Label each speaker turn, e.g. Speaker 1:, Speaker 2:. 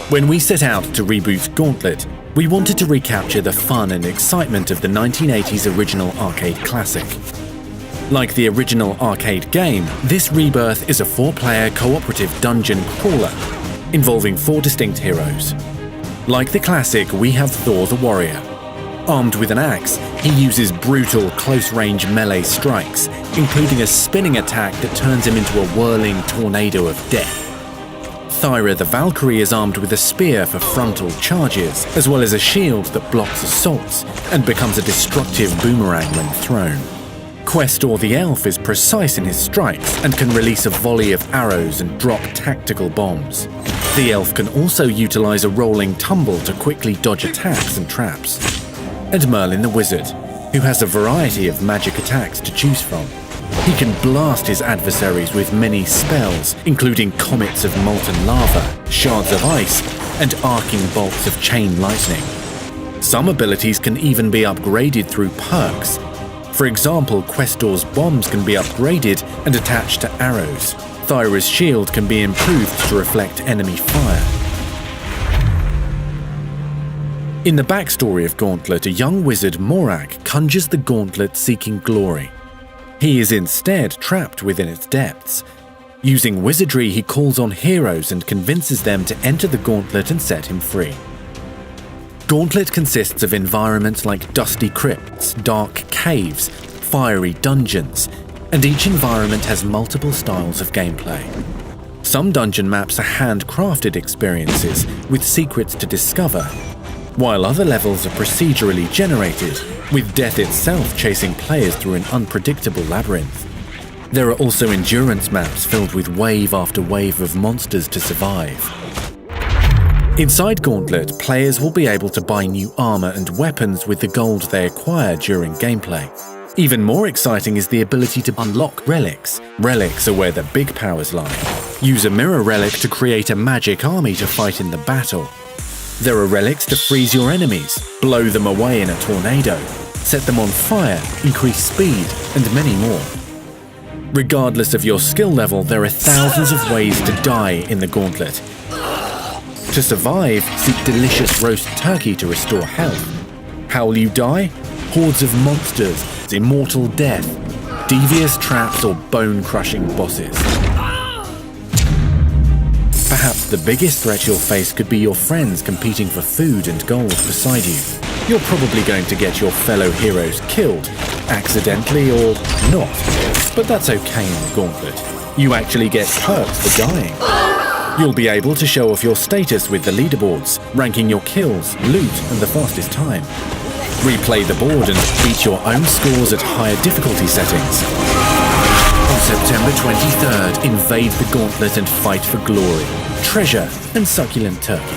Speaker 1: When we set out to reboot Gauntlet, we wanted to recapture the fun and excitement of the 1980s original arcade classic. Like the original arcade game, this rebirth is a 4-player cooperative dungeon crawler, involving 4 distinct heroes. Like the classic, we have Thor the Warrior. Armed with an axe, he uses brutal close-range melee strikes, including a spinning attack that turns him into a whirling tornado of death. Thyra the Valkyrie is armed with a spear for frontal charges, as well as a shield that blocks assaults and becomes a destructive boomerang when thrown. Questor the Elf is precise in his strikes and can release a volley of arrows and drop tactical bombs. The Elf can also utilize a rolling tumble to quickly dodge attacks and traps. And Merlin the Wizard, who has a variety of magic attacks to choose from. He can blast his adversaries with many spells, including comets of molten lava, shards of ice, and arcing bolts of chain lightning. Some abilities can even be upgraded through perks. For example, Questor's bombs can be upgraded and attached to arrows. Thyra's shield can be improved to reflect enemy fire. In the backstory of Gauntlet, a young wizard, Morak, conjures the gauntlet seeking glory. He is instead trapped within its depths. Using wizardry, he calls on heroes and convinces them to enter the gauntlet and set him free. Gauntlet consists of environments like dusty crypts, dark caves, fiery dungeons, and each environment has multiple styles of gameplay. Some dungeon maps are handcrafted experiences with secrets to discover, while other levels are procedurally generated, with death itself chasing players through an unpredictable labyrinth. There are also endurance maps filled with wave after wave of monsters to survive. Inside Gauntlet, players will be able to buy new armor and weapons with the gold they acquire during gameplay. Even more exciting is the ability to unlock relics. Relics are where the big powers lie. Use a mirror relic to create a magic army to fight in the battle. There are relics to freeze your enemies, blow them away in a tornado, set them on fire, increase speed, and many more. Regardless of your skill level, there are thousands of ways to die in the Gauntlet. To survive, seek delicious roast turkey to restore health. How will you die? Hordes of monsters, immortal death, devious traps, or bone-crushing bosses. Perhaps the biggest threat you'll face could be your friends competing for food and gold beside you. You're probably going to get your fellow heroes killed, accidentally or not. But that's okay in the Gauntlet. You actually get perks for dying. You'll be able to show off your status with the leaderboards, ranking your kills, loot, and the fastest time. Replay the board and beat your own scores at higher difficulty settings. On September 23rd, invade the Gauntlet and fight for glory, treasure, and succulent turkey.